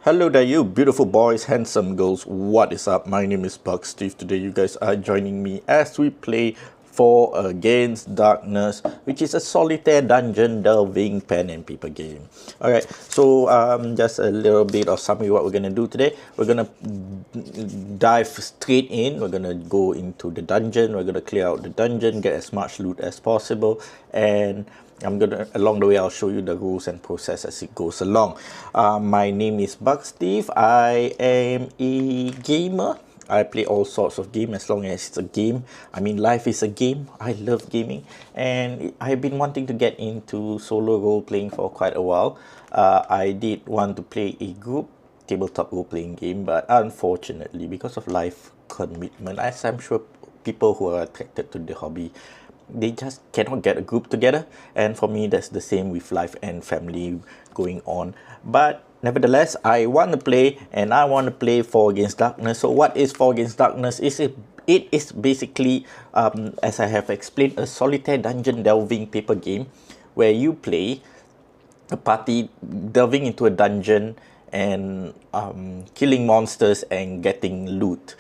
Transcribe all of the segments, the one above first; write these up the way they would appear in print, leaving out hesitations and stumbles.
Hello there, you beautiful boys, handsome girls. What is up? My name is Buck Steve. Today, you guys are joining me as we play For Against Darkness, which is a solitaire dungeon delving pen and paper game. Alright, so just a little bit of summary what we're gonna do today. We're gonna dive straight in. We're gonna go into the dungeon. We're gonna clear out the dungeon, get as much loot as possible, and along the way I'll show you the rules and process as it goes along. My name is Buck Steve. I am a gamer. I play all sorts of games as long as it's a game. I mean, life is a game. I love gaming, and I've been wanting to get into solo role playing for quite a while. I did want to play a group tabletop role playing game, but unfortunately, because of life commitment, as I'm sure people who are attracted to the hobby, they just cannot get a group together. And for me, that's the same with life and family going on. But nevertheless, I want to play, and I want to play For Against Darkness. So what is For Against Darkness? It is basically, as I have explained, a solitaire dungeon delving paper game where you play a party delving into a dungeon and killing monsters and getting loot.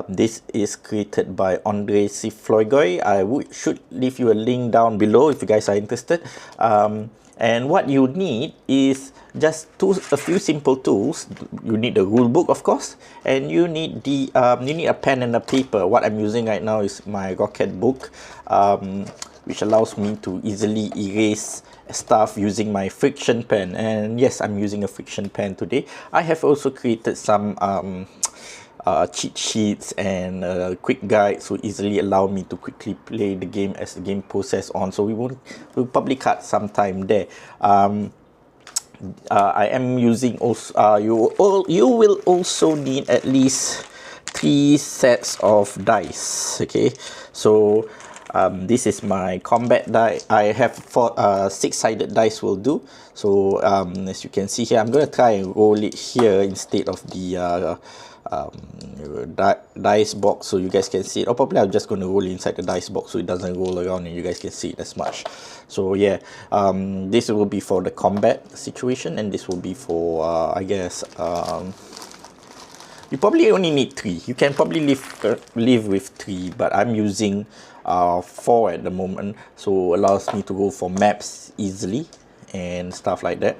This is created by Andre Sifloigoy. Should leave you a link down below if you guys are interested. And what you need is just a few simple tools. You need the rule book, of course, and you need a pen and a paper. What I'm using right now is my Rocket book, which allows me to easily erase stuff using my friction pen. And yes, I'm using a friction pen today. I have also created some cheat sheets and quick guides to easily allow me to quickly play the game as the game process on. So we'll probably cut some time there. I am using also you will also need at least 3 sets of dice. Okay, so this is my combat die. I have 6-sided dice will do. So as you can see here, I'm going to try and roll it here instead of the dice box, so you guys can see it. Or probably I'm just going to roll inside the dice box so it doesn't roll around and you guys can see it as much. So yeah, this will be for the combat situation, and this will be for I guess you probably only need 3. You can probably live with 3, but I'm using 4 at the moment, so allows me to go for maps easily and stuff like that.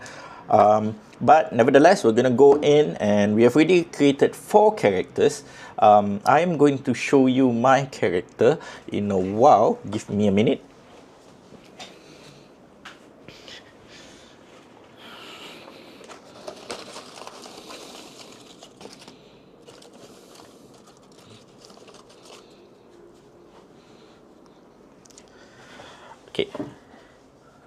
But nevertheless, we're gonna go in, and we have already created 4 characters. I am going to show you my character in a while. Give me a minute. Okay.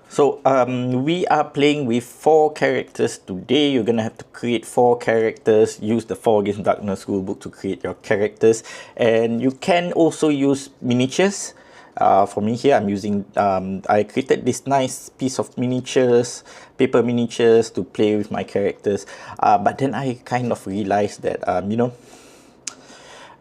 So we are playing with 4 characters today. You're gonna have to create 4 characters. Use the For Against Darkness rulebook to create your characters, and you can also use miniatures. For me here, I'm using I created this nice piece of miniatures, paper miniatures, to play with my characters. But then I kind of realized that you know,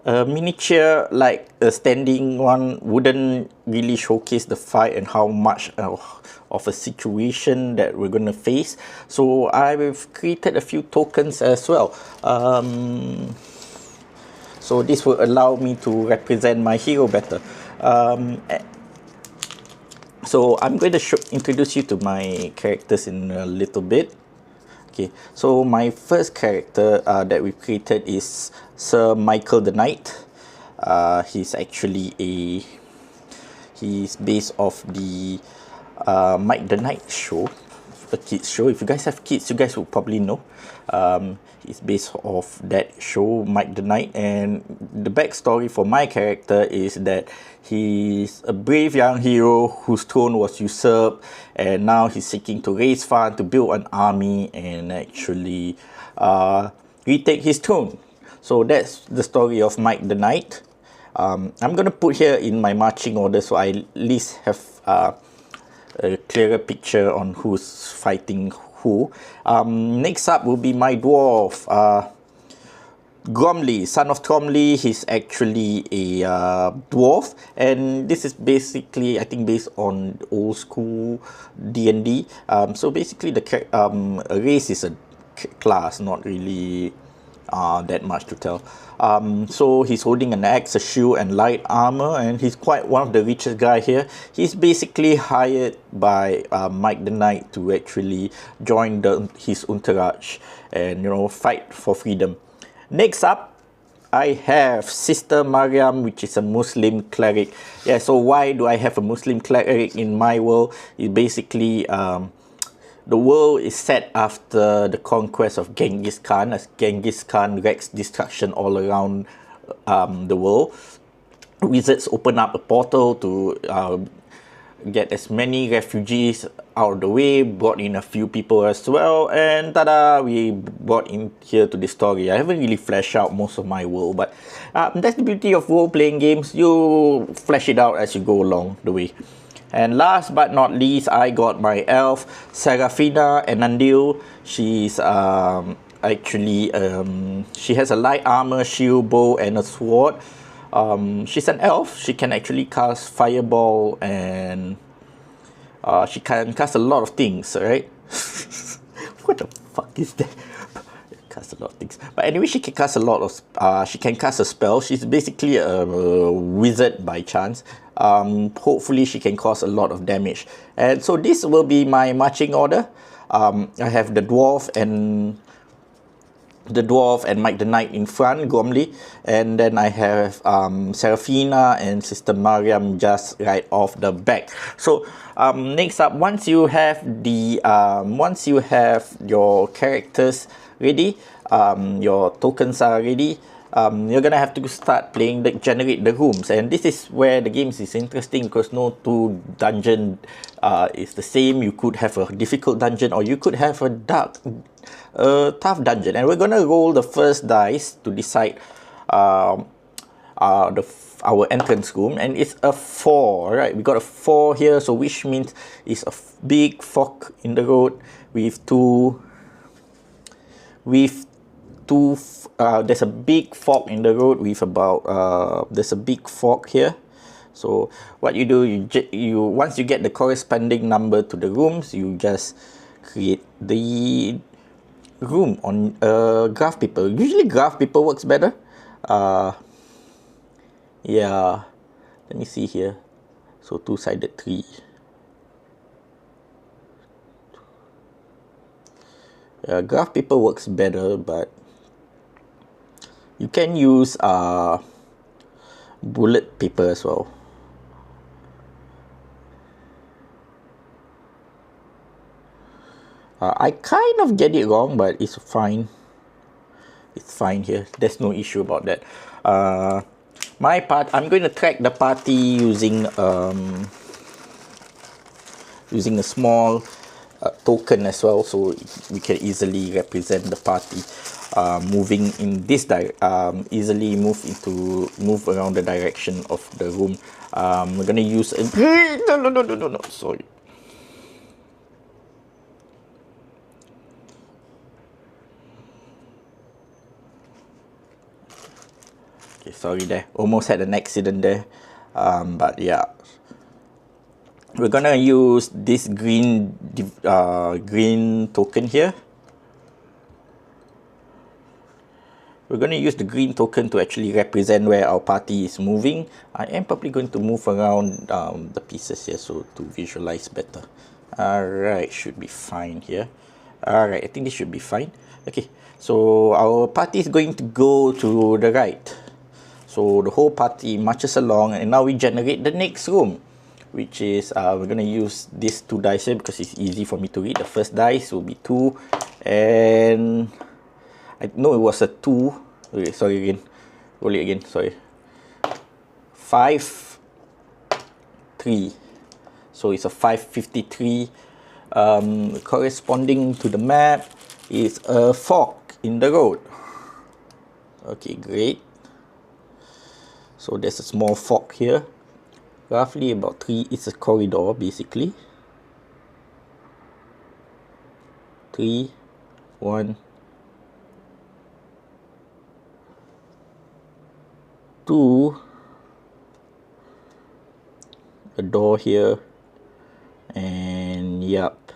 a miniature like a standing one wouldn't really showcase the fight and how much of a situation that we're gonna face. So I've created a few tokens as well. So this will allow me to represent my hero better. So I'm going to introduce you to my characters in a little bit. Okay, so my first character that we created is Sir Michael the Knight. He's actually he's based off the Mike the Knight show, a kids show. If you guys have kids, you guys will probably know. He's based off that show, Mike the Knight. And the backstory for my character is that he's a brave young hero whose throne was usurped, and now he's seeking to raise funds to build an army and actually retake his throne. So that's the story of Mike the Knight. I'm gonna put here in my marching order so I at least have a clearer picture on who's fighting who. Next up will be my dwarf, Gromley, son of Tromley. He's actually a dwarf, and this is basically, I think, based on old school D&D. So basically, the race is a class, not really that much to tell. So he's holding an axe, a shield, and light armor, and he's quite one of the richest guy here. He's basically hired by Mike the Knight to actually join his entourage and, you know, fight for freedom. Next up, I have Sister Mariam, which is a Muslim cleric. Yeah, so why do I have a Muslim cleric in my world? It basically, the world is set after the conquest of Genghis Khan, as Genghis Khan wreaks destruction all around the world. Wizards open up a portal to get as many refugees out of the way, brought in a few people as well, and tada, we brought in here to the story. I haven't really fleshed out most of my world, but that's the beauty of role-playing games. You flesh it out as you go along the way. And last but not least, I got my elf, Serafina Enandil. She's actually, she has a light armor, shield, bow, and a sword. She's an elf. She can actually cast fireball, and she can cast a lot of things, right? What the fuck is that? Cast a lot of things. But anyway, she can cast a lot of, she can cast a spell. She's basically a wizard by chance. Hopefully she can cause a lot of damage. And so this will be my marching order. I have the dwarf and Mike the Knight in front, Gormley, and then I have Serafina and Sister Mariam just right off the back. So next up, once you have your characters ready, your tokens are ready, you're gonna have to start playing generate the rooms, and this is where the game is interesting, because no two dungeon is the same. You could have a difficult dungeon, or you could have a tough dungeon, and we're gonna roll the first dice to decide our entrance room, and it's a 4, right? We got a 4 here, so which means it's a big fork in the road with there's a big fork in the road with about there's a big fork here. So what you do, you once you get the corresponding number to the rooms, you just create the room on graph paper. Usually graph paper works better. Yeah, let me see here. So two-sided tree. Graph paper works better, but you can use bullet paper as well. I kind of get it wrong, but it's fine. It's fine here. There's no issue about that. My part, I'm going to track the party using a small token as well, so we can easily represent the party moving in this easily move around the direction of the room. We're gonna use a no, sorry. Okay, sorry there, almost had an accident there, but yeah, we're gonna use this green token here. We're going to use the green token to actually represent where our party is moving. I am probably going to move around the pieces here, so to visualize better. Alright, should be fine here. Alright, I think this should be fine. Okay, so our party is going to go to the right. So the whole party marches along, and now we generate the next room, which is, we're going to use these 2 dice here because it's easy for me to read. The first dice will be 2, and I know it was a 2. Okay, sorry again. Roll it again, sorry. 5, 3. So it's a 553. Corresponding to the map is a fork in the road. Okay, great. So there's a small fork here. Roughly about 3. It's a corridor, basically. 3, 1, 2, a door here, and yep.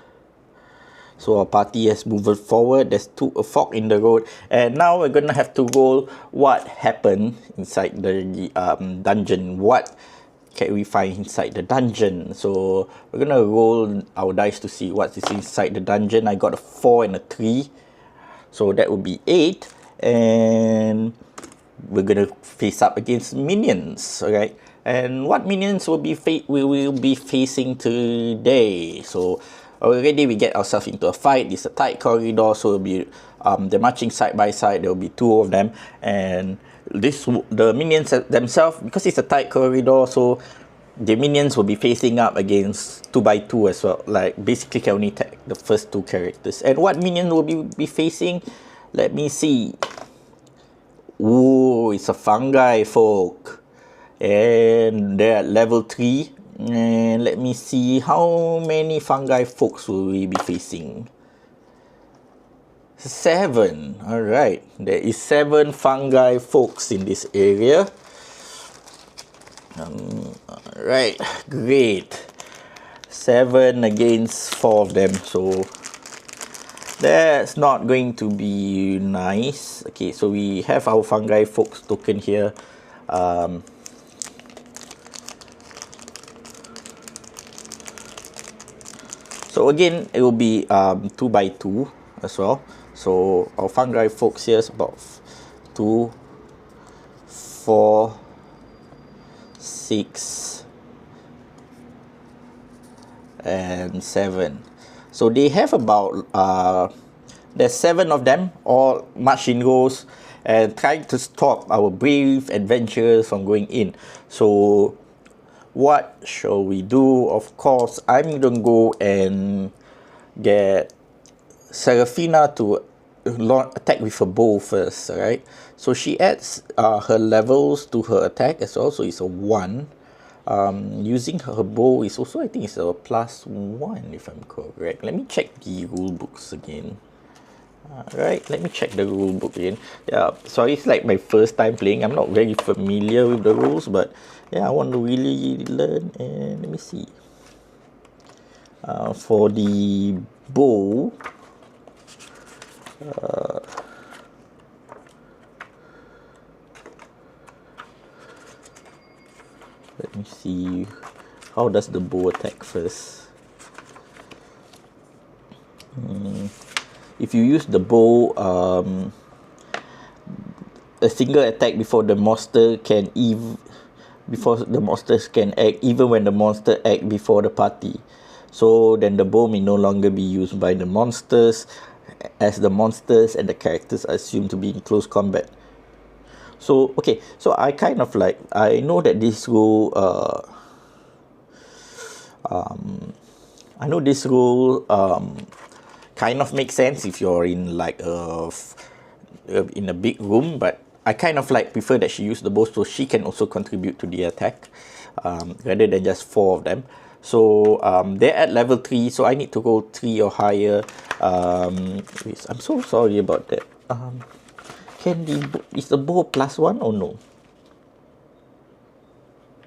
So our party has moved forward. There's a fork in the road, and now we're gonna have to roll what happened inside the dungeon. What can we find inside the dungeon? So we're gonna roll our dice to see what is inside the dungeon. I got a 4 and a 3, so that would be 8, and we're gonna face up against minions. All right, and what minions will we will be facing today? So already we get ourselves into a fight. It's a tight corridor, so it'll be they're marching side by side. There will be 2 of them, and the minions themselves, because it's a tight corridor, so the minions will be facing up against 2 by 2 as well. Like basically can only attack the first 2 characters. And what minion will be facing? Let me see. Ooh, it's a fungi folk, and they're at level 3. And let me see, how many fungi folks will we be facing? 7. All right, there is 7 fungi folks in this area. All right, great. 7 against 4 of them, so that's not going to be nice. Okay, so we have our fungi folks token here. So again, it will be 2 by 2 as well. So our fungi folks here is about 2, 4, 6, and 7. So they have about there's 7 of them, all march in rows and trying to stop our brave adventurers from going in. So what shall we do? Of course, I'm gonna go and get Serafina to attack with her bow first. Alright, so she adds her levels to her attack as well, so it's a 1. Using her bow is also, I think it's a +1 if I'm correct. Let me check the rule books again. Alright, let me check the rule book again. Yeah, sorry, it's like my first time playing. I'm not very familiar with the rules, but yeah, I want to really learn. And let me see. For the bow, let me see. How does the bow attack first? If you use the bow, a single attack before the monster can before the monsters can act, even when the monster act before the party. So then the bow may no longer be used by the monsters, as the monsters and the characters are assumed to be in close combat. So okay, so I kind of like, I know that this rule I know this rule kind of makes sense if you're in like in a big room, but I kind of like prefer that she use the bow so she can also contribute to the attack, rather than just 4 of them. So they're at level 3, so I need to go 3 or higher. I'm so sorry about that. Is the bow +1 or no?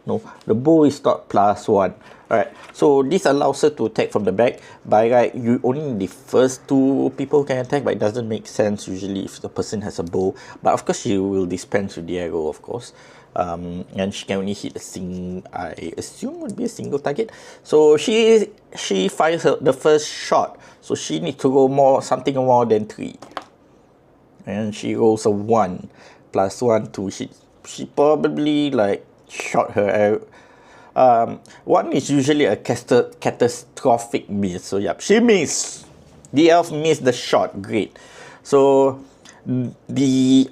No, the bow is not +1. Alright, so this allows her to attack from the back. By right, you only the first 2 people can attack, but it doesn't make sense usually if the person has a bow. But of course, she will dispense with the arrow, of course. And she can only hit I assume would be a single target. So she fires the first shot. So she needs to roll something more than 3. And she rolls a 1 +1 to she probably like shot her arrow. 1 is usually a catastrophic miss. So yep, she missed. The elf missed the shot. Great. So the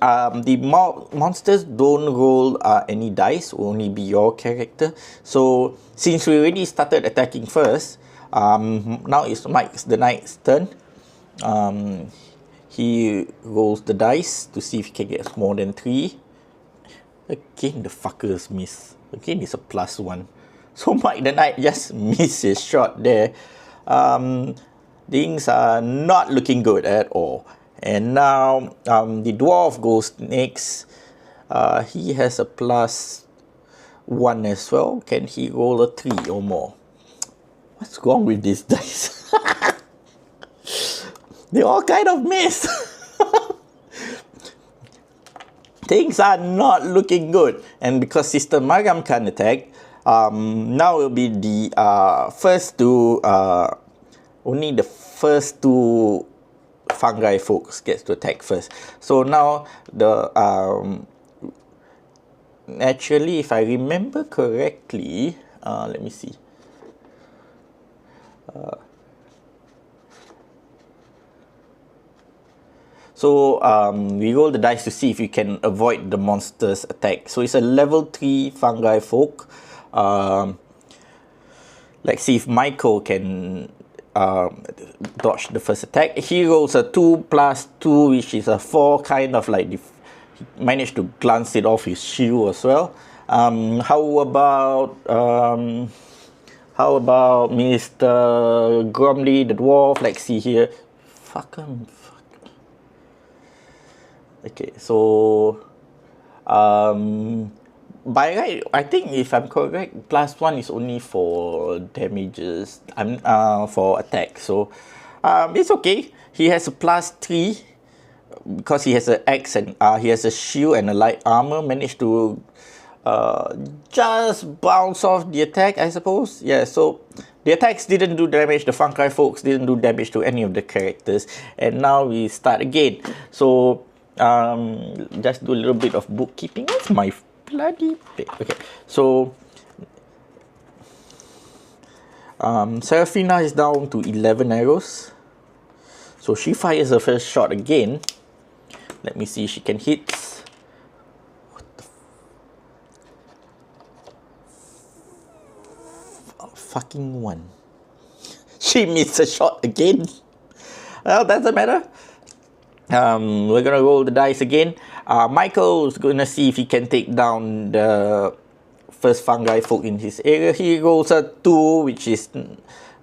monsters don't roll any dice. Will only be your character. So since we already started attacking first, now it's the knight's turn. He rolls the dice to see if he can get more than 3. Again, the fuckers miss. Again, it's a +1. So Mike the Knight just missed his shot there. Things are not looking good at all. And now the dwarf goes next. He has a +1 as well. Can he roll a 3 or more? What's wrong with this dice? They all kind of miss. Things are not looking good. And because Sister Mariam can't attack, now will be the first two, only the first two fungi folks gets to attack first. So now the, actually, if I remember correctly, let me see. So we roll the dice to see if you can avoid the monster's attack. So it's a level 3 fungi folk. Let's see if Michael can dodge the first attack. He rolls a 2 plus 2, which is a 4, kind of like he managed to glance it off his shield as well. How about Mr. Gromley the dwarf? Let's see here. Fuck him. Okay, so by right, I think if I'm correct, +1 is only for damages. For attack. So it's okay. He has a +3 because he has an axe and he has a shield and a light armor. Managed to just bounce off the attack, I suppose. Yeah. So the attacks didn't do damage. The fungi folks didn't do damage to any of the characters. And now we start again. So just do a little bit of bookkeeping. That's my bloody bit. Okay, so Seraphina is down to 11 arrows. So she fires her first shot again. Let me see if she can hit. What the fucking one. She missed a shot again. Well, doesn't matter. We're gonna roll the dice again. Michael's gonna see if he can take down the first fungi folk in his area. He rolls a 2, which is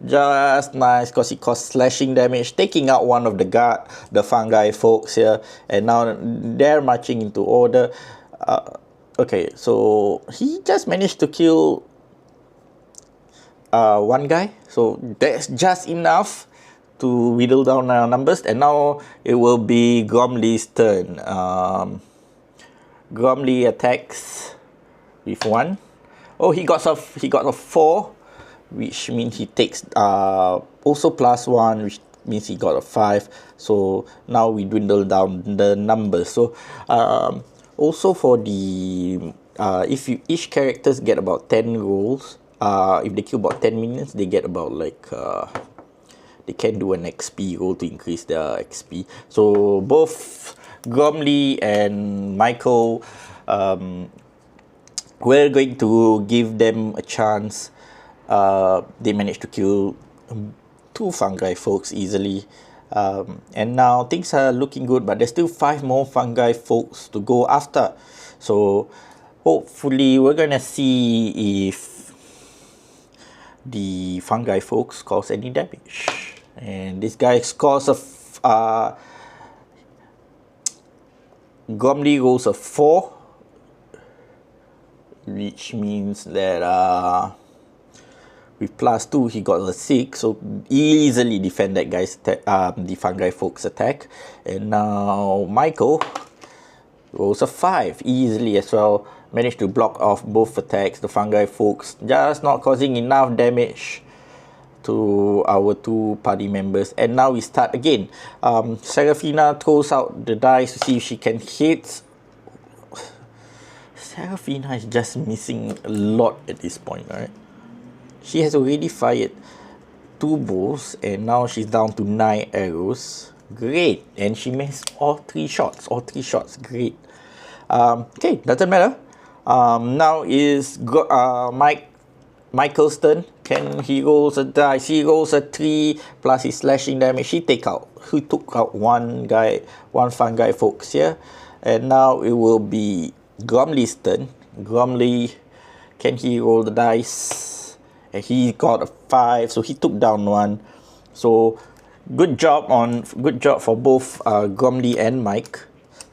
just nice because he caused slashing damage, taking out one of the fungi folks here. And now they're marching into order. Okay, so he just managed to kill one guy. So that's just enough to whittle down our numbers. And now it will be Gromley's turn. Gromley attacks with 1. Oh, he got a 4, which means he takes also +1, which means he got a 5. So now we dwindle down the numbers. So also for the if each characters get about 10 rolls, if they kill about 10 minions, they get about like they can do an XP roll to increase their XP. So both Gromley and Michael, we're going to give them a chance. They managed to kill 2 fungi folks easily. And now things are looking good, but there's still 5 more fungi folks to go after. So hopefully we're gonna see if the fungi folks cause any damage. And this guy scores a Gromley rolls a 4, which means that with +2 he got a 6, so easily defend that guy's the fungi folks attack. And now Michael rolls a 5 easily as well, managed to block off both attacks. The fungi folks just not causing enough damage to our 2 party members. And now we start again. Seraphina throws out the dice to see if she can hit. Seraphina is just missing a lot at this point, right? She has already fired 2 bows and now she's down to 9 arrows. Great. And she missed all 3 shots. Great. Okay, doesn't matter. Now is Michael's turn. He rolls a dice. He rolls a 3 plus his slashing damage. He took out one fungi folks here. And now it will be Gromley's turn. Gromley, can he roll the dice? And he got a 5, so he took down 1. So good job for both Gromley and Mike,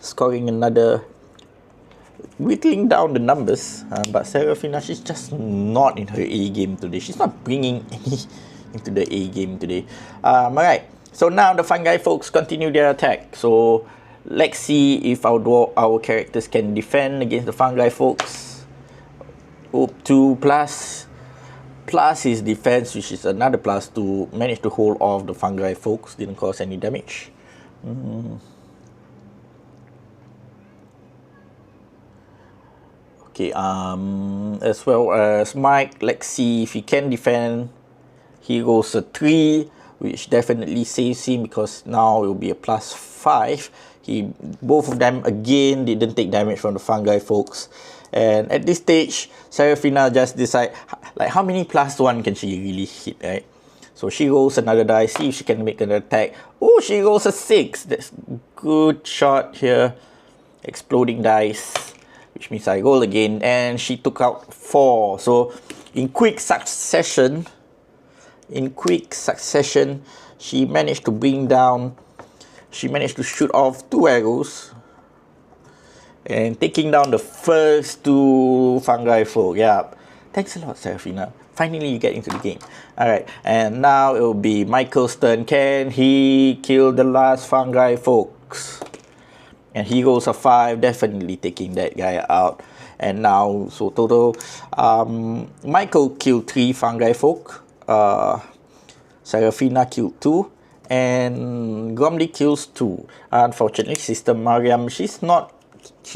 scoring another, whittling down the numbers. But Seraphina, she's just not in her A game today. She's not bringing any into the A game today. Alright, So now the fungi folks continue their attack. So let's see if our characters can defend against the fungi folks. Up 2 plus his defense, which is another plus to manage to hold off the fungi folks. Didn't cause any damage. Okay, as well as Mike, let's see if he can defend. He goes a 3, which definitely saves him because now it will be a +5. Both of them again didn't take damage from the fungi folks. And at this stage, Seraphina just decide, like, how many +1 can she really hit, right? So she rolls another die, see if she can make an attack. Oh, she rolls a 6. That's good shot here. Exploding dice, which means I roll again, and she took out 4. So in quick succession, she managed to shoot off 2 arrows and taking down the first 2 fungi folk. Yeah, thanks a lot, Seraphina. Finally you get into the game. Alright, and now it will be Michael's turn. Can he kill the last fungi folks? And he rolls a 5, definitely taking that guy out. And now, so total, Michael killed 3 fungi folk, Seraphina killed 2, and Gromley kills 2. Unfortunately, Sister Mariam, she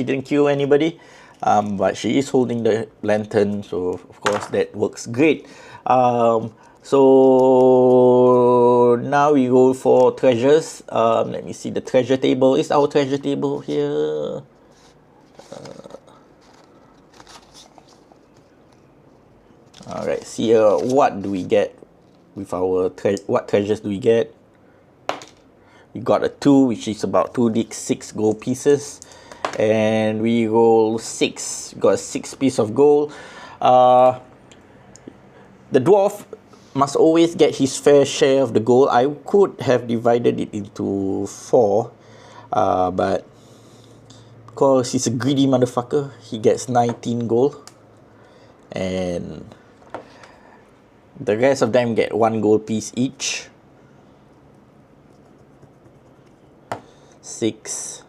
didn't kill anybody, but she is holding the lantern, so of course that works great. So now we go for treasures. Let me see, the treasure table. Is our treasure table here? Alright, see what do we get with our what treasures do we get? We got a 2, which is about 2d6 gold pieces, and we roll 6. Got a 6 piece of gold. The dwarf must always get his fair share of the gold. I could have divided it into 4, but because he's a greedy motherfucker, he gets 19 gold, and the rest of them get 1 gold piece each. 6.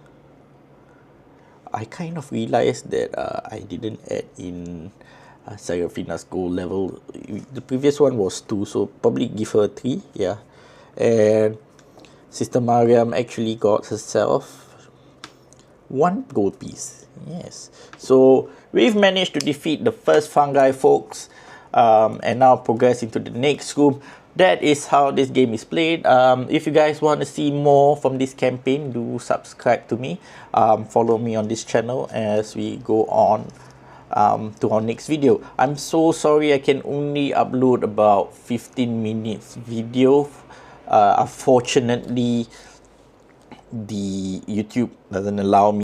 I kind of realized that I didn't add in Seraphina's gold level. The previous one was 2, so probably give her 3. Yeah, and Sister Mariam actually got herself 1 gold piece. Yes, so we've managed to defeat the first fungi folks, and now progress into the next room. That is how this game is played. If you guys want to see more from this campaign, do subscribe to me. Follow me on this channel as we go on to our next video. I'm so sorry I can only upload about 15 minutes video. Unfortunately, the YouTube doesn't allow me